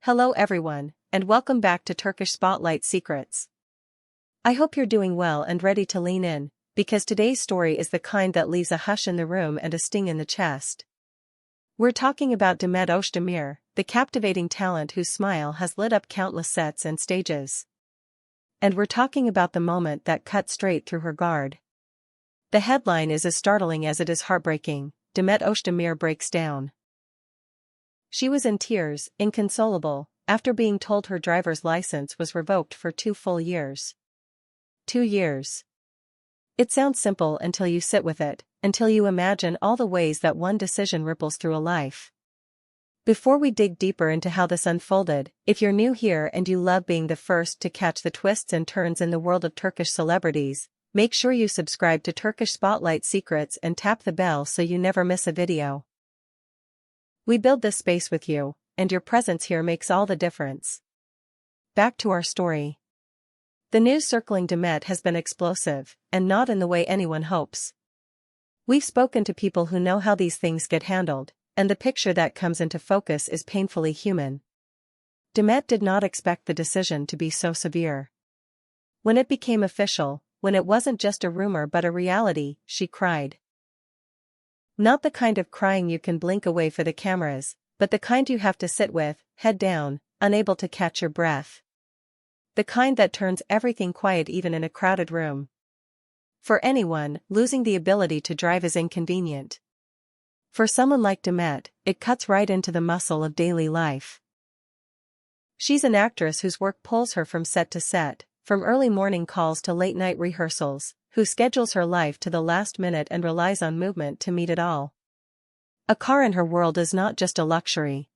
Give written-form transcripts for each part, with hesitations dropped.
Hello everyone, and welcome back to Turkish Spotlight Secrets. I hope you're doing well and ready to lean in, because today's story is the kind that leaves a hush in the room and a sting in the chest. We're talking about Demet Özdemir, the captivating talent whose smile has lit up countless sets and stages. And we're talking about the moment that cut straight through her guard. The headline is as startling as it is heartbreaking: Demet Özdemir breaks down. She was in tears, inconsolable, after being told her driver's license was revoked for 2 full years. 2 years. It sounds simple until you sit with it, until you imagine all the ways that one decision ripples through a life. Before we dig deeper into how this unfolded, if you're new here and you love being the first to catch the twists and turns in the world of Turkish celebrities, make sure you subscribe to Turkish Spotlight Secrets and tap the bell so you never miss a video. We build this space with you, and your presence here makes all the difference. Back to our story. The news circling Demet has been explosive, and not in the way anyone hopes. We've spoken to people who know how these things get handled, and the picture that comes into focus is painfully human. Demet did not expect the decision to be so severe. When it became official, when it wasn't just a rumor but a reality, she cried. Not the kind of crying you can blink away for the cameras, but the kind you have to sit with, head down, unable to catch your breath. The kind that turns everything quiet even in a crowded room. For anyone, losing the ability to drive is inconvenient. For someone like Demet, it cuts right into the muscle of daily life. She's an actress whose work pulls her from set to set, from early morning calls to late-night rehearsals, who schedules her life to the last minute and relies on movement to meet it all. A car in her world is not just a luxury.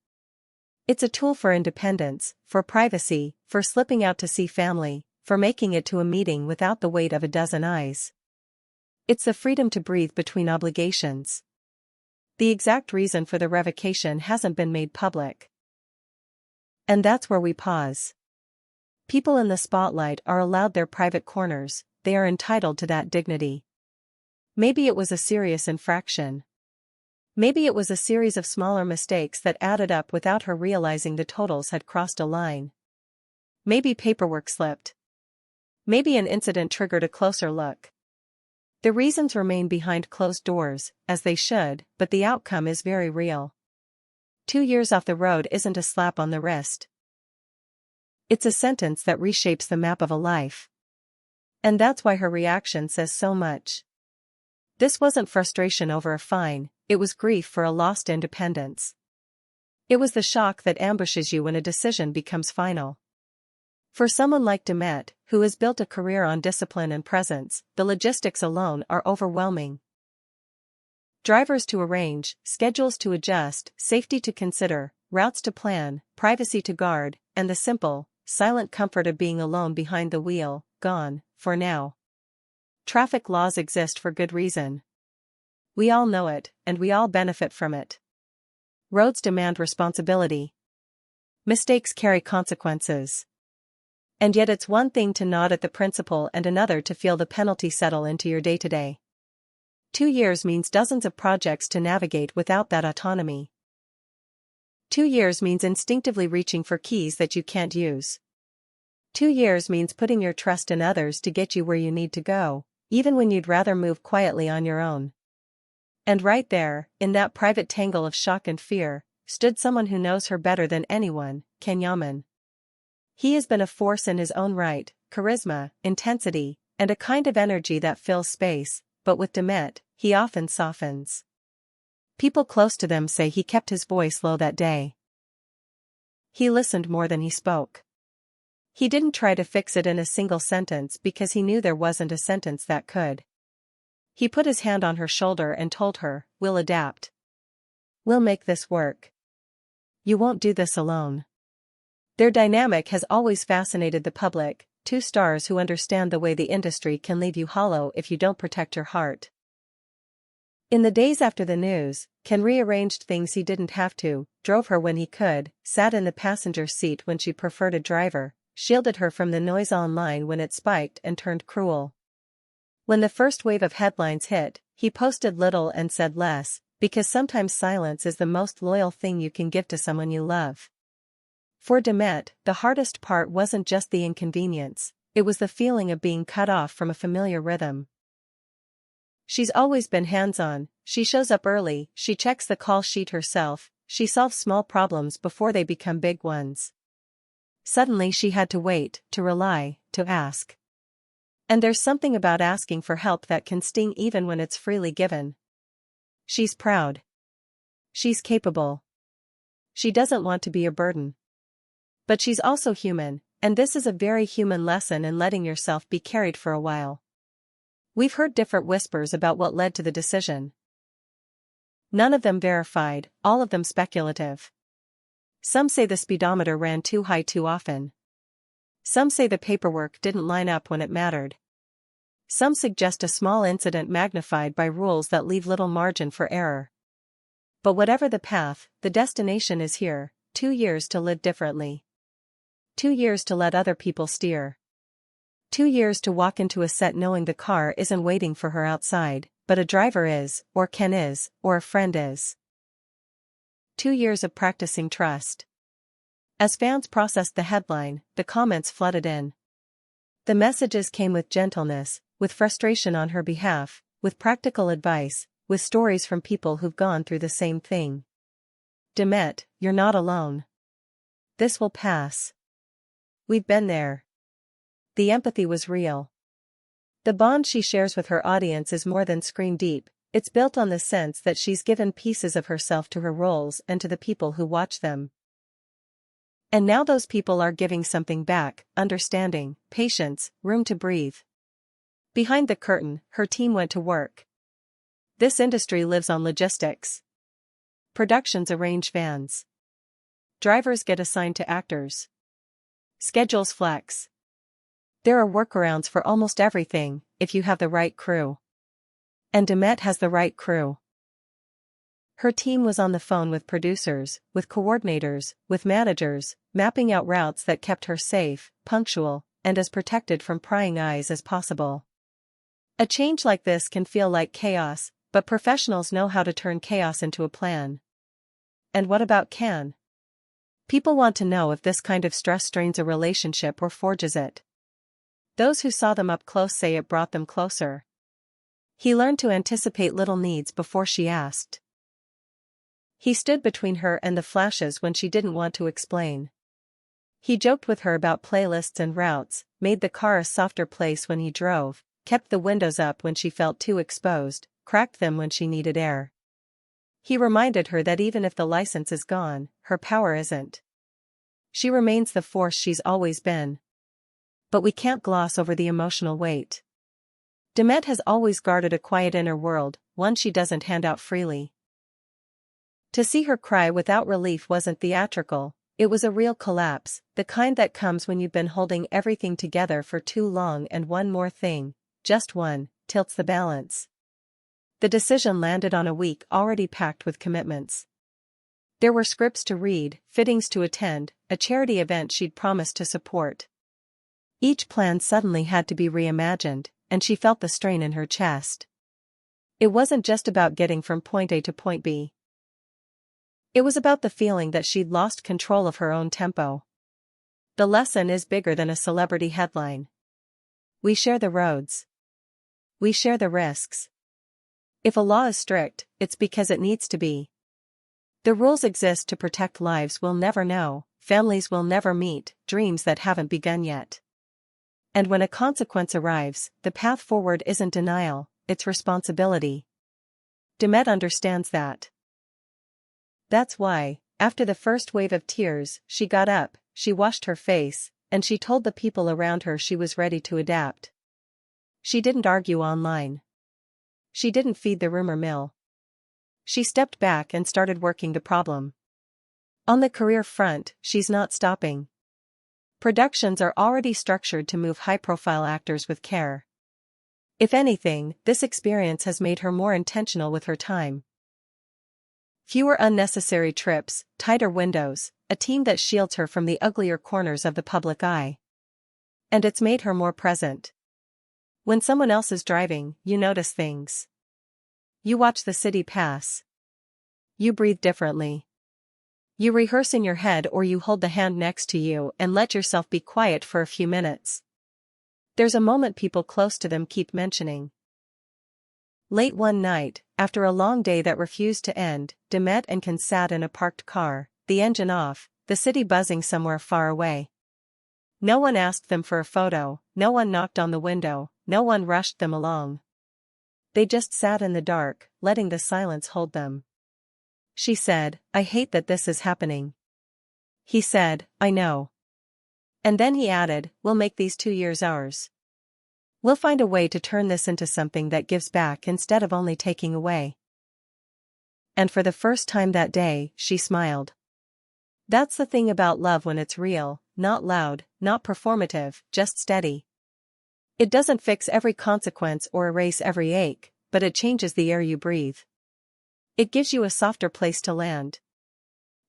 It's a tool for independence, for privacy, for slipping out to see family, for making it to a meeting without the weight of a dozen eyes. It's the freedom to breathe between obligations. The exact reason for the revocation hasn't been made public. And that's where we pause. People in the spotlight are allowed their private corners. They are entitled to that dignity. Maybe it was a serious infraction. Maybe it was a series of smaller mistakes that added up without her realizing the totals had crossed a line. Maybe paperwork slipped. Maybe an incident triggered a closer look. The reasons remain behind closed doors, as they should, but the outcome is very real. 2 years off the road isn't a slap on the wrist. It's a sentence that reshapes the map of a life. And that's why her reaction says so much. This wasn't frustration over a fine, it was grief for a lost independence. It was the shock that ambushes you when a decision becomes final. For someone like Demet, who has built a career on discipline and presence, the logistics alone are overwhelming. Drivers to arrange, schedules to adjust, safety to consider, routes to plan, privacy to guard, and the simple, silent comfort of being alone behind the wheel, gone, for now. Traffic laws exist for good reason. We all know it, and we all benefit from it. Roads demand responsibility. Mistakes carry consequences. And yet it's one thing to nod at the principle and another to feel the penalty settle into your day-to-day. 2 years means dozens of projects to navigate without that autonomy. 2 years means instinctively reaching for keys that you can't use. 2 years means putting your trust in others to get you where you need to go, even when you'd rather move quietly on your own. And right there, in that private tangle of shock and fear, stood someone who knows her better than anyone, Yaman. He has been a force in his own right, charisma, intensity, and a kind of energy that fills space, but with Demet, he often softens. People close to them say he kept his voice low that day. He listened more than he spoke. He didn't try to fix it in a single sentence because he knew there wasn't a sentence that could. He put his hand on her shoulder and told her, "We'll adapt. We'll make this work. You won't do this alone." Their dynamic has always fascinated the public, 2 stars who understand the way the industry can leave you hollow if you don't protect your heart. In the days after the news, Ken rearranged things he didn't have to, drove her when he could, sat in the passenger seat when she preferred a driver, shielded her from the noise online when it spiked and turned cruel. When the first wave of headlines hit, he posted little and said less, because sometimes silence is the most loyal thing you can give to someone you love. For Demet, the hardest part wasn't just the inconvenience, it was the feeling of being cut off from a familiar rhythm. She's always been hands-on, she shows up early, she checks the call sheet herself, she solves small problems before they become big ones. Suddenly she had to wait, to rely, to ask. And there's something about asking for help that can sting even when it's freely given. She's proud. She's capable. She doesn't want to be a burden. But she's also human, and this is a very human lesson in letting yourself be carried for a while. We've heard different whispers about what led to the decision. None of them verified, all of them speculative. Some say the speedometer ran too high too often. Some say the paperwork didn't line up when it mattered. Some suggest a small incident magnified by rules that leave little margin for error. But whatever the path, the destination is here, 2 years to live differently. 2 years to let other people steer. 2 years to walk into a set knowing the car isn't waiting for her outside, but a driver is, or Ken is, or a friend is. 2 years of practicing trust. As fans processed the headline, the comments flooded in. The messages came with gentleness, with frustration on her behalf, with practical advice, with stories from people who've gone through the same thing. Demet, you're not alone. This will pass. We've been there. The empathy was real. The bond she shares with her audience is more than screen deep, it's built on the sense that she's given pieces of herself to her roles and to the people who watch them. And now those people are giving something back, understanding, patience, room to breathe. Behind the curtain, her team went to work. This industry lives on logistics. Productions arrange vans. Drivers get assigned to actors. Schedules flex. There are workarounds for almost everything, if you have the right crew. And Demet has the right crew. Her team was on the phone with producers, with coordinators, with managers, mapping out routes that kept her safe, punctual, and as protected from prying eyes as possible. A change like this can feel like chaos, but professionals know how to turn chaos into a plan. And what about Ken? People want to know if this kind of stress strains a relationship or forges it. Those who saw them up close say it brought them closer. He learned to anticipate little needs before she asked. He stood between her and the flashes when she didn't want to explain. He joked with her about playlists and routes, made the car a softer place when he drove, kept the windows up when she felt too exposed, cracked them when she needed air. He reminded her that even if the license is gone, her power isn't. She remains the force she's always been. But we can't gloss over the emotional weight. Demet has always guarded a quiet inner world, one she doesn't hand out freely. To see her cry without relief wasn't theatrical, it was a real collapse, the kind that comes when you've been holding everything together for too long and one more thing, just one, tilts the balance. The decision landed on a week already packed with commitments. There were scripts to read, fittings to attend, a charity event she'd promised to support. Each plan suddenly had to be reimagined, and she felt the strain in her chest. It wasn't just about getting from point A to point B. It was about the feeling that she'd lost control of her own tempo. The lesson is bigger than a celebrity headline. We share the roads. We share the risks. If a law is strict, it's because it needs to be. The rules exist to protect lives we'll never know, families we'll never meet, dreams that haven't begun yet. And when a consequence arrives, the path forward isn't denial, it's responsibility. Demet understands that. That's why, after the first wave of tears, she got up, she washed her face, and she told the people around her she was ready to adapt. She didn't argue online. She didn't feed the rumor mill. She stepped back and started working the problem. On the career front, she's not stopping. Productions are already structured to move high-profile actors with care. If anything, this experience has made her more intentional with her time. Fewer unnecessary trips, tighter windows, a team that shields her from the uglier corners of the public eye. And it's made her more present. When someone else is driving, you notice things. You watch the city pass. You breathe differently. You rehearse in your head or you hold the hand next to you and let yourself be quiet for a few minutes. There's a moment people close to them keep mentioning. Late one night, after a long day that refused to end, Demet and Ken sat in a parked car, the engine off, the city buzzing somewhere far away. No one asked them for a photo, no one knocked on the window, no one rushed them along. They just sat in the dark, letting the silence hold them. She said, "I hate that this is happening." He said, "I know." And then he added, "We'll make these 2 years ours. We'll find a way to turn this into something that gives back instead of only taking away." And for the first time that day, she smiled. That's the thing about love when it's real, not loud, not performative, just steady. It doesn't fix every consequence or erase every ache, but it changes the air you breathe. It gives you a softer place to land.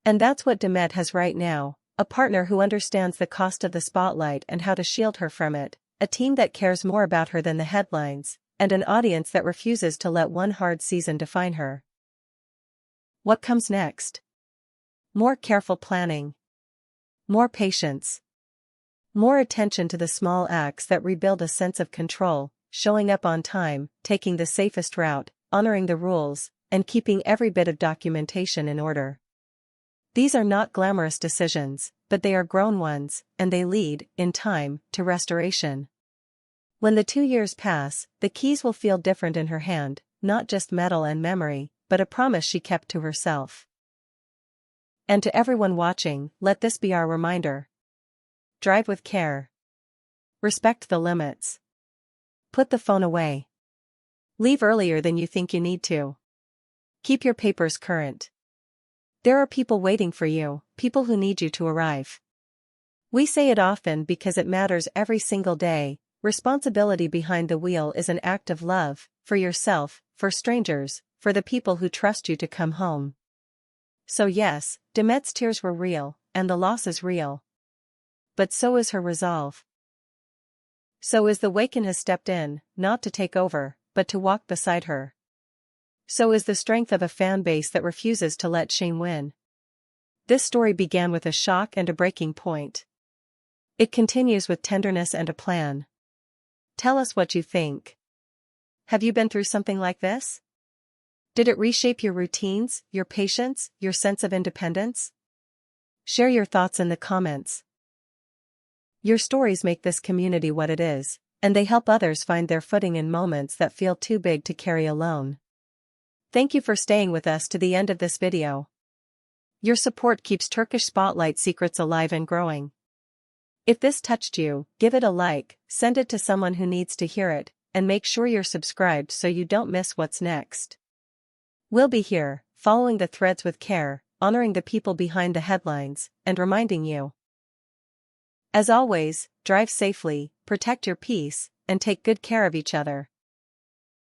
And that's what Demet has right now, a partner who understands the cost of the spotlight and how to shield her from it, a team that cares more about her than the headlines, and an audience that refuses to let one hard season define her. What comes next? More careful planning. More patience. More attention to the small acts that rebuild a sense of control, showing up on time, taking the safest route, honoring the rules, and keeping every bit of documentation in order. These are not glamorous decisions, but they are grown ones, and they lead, in time, to restoration. When the 2 years pass, the keys will feel different in her hand, not just metal and memory, but a promise she kept to herself. And to everyone watching, let this be our reminder. Drive with care. Respect the limits. Put the phone away. Leave earlier than you think you need to. Keep your papers current. There are people waiting for you, people who need you to arrive. We say it often because it matters every single day. Responsibility behind the wheel is an act of love, for yourself, for strangers, for the people who trust you to come home. So yes, Demet's tears were real, and the loss is real. But so is her resolve. So is the Waken has stepped in, not to take over, but to walk beside her. So is the strength of a fan base that refuses to let shame win. This story began with a shock and a breaking point. It continues with tenderness and a plan. Tell us what you think. Have you been through something like this? Did it reshape your routines, your patience, your sense of independence? Share your thoughts in the comments. Your stories make this community what it is, and they help others find their footing in moments that feel too big to carry alone. Thank you for staying with us to the end of this video. Your support keeps Turkish Spotlight Secrets alive and growing. If this touched you, give it a like, send it to someone who needs to hear it, and make sure you're subscribed so you don't miss what's next. We'll be here, following the threads with care, honoring the people behind the headlines, and reminding you. As always, drive safely, protect your peace, and take good care of each other.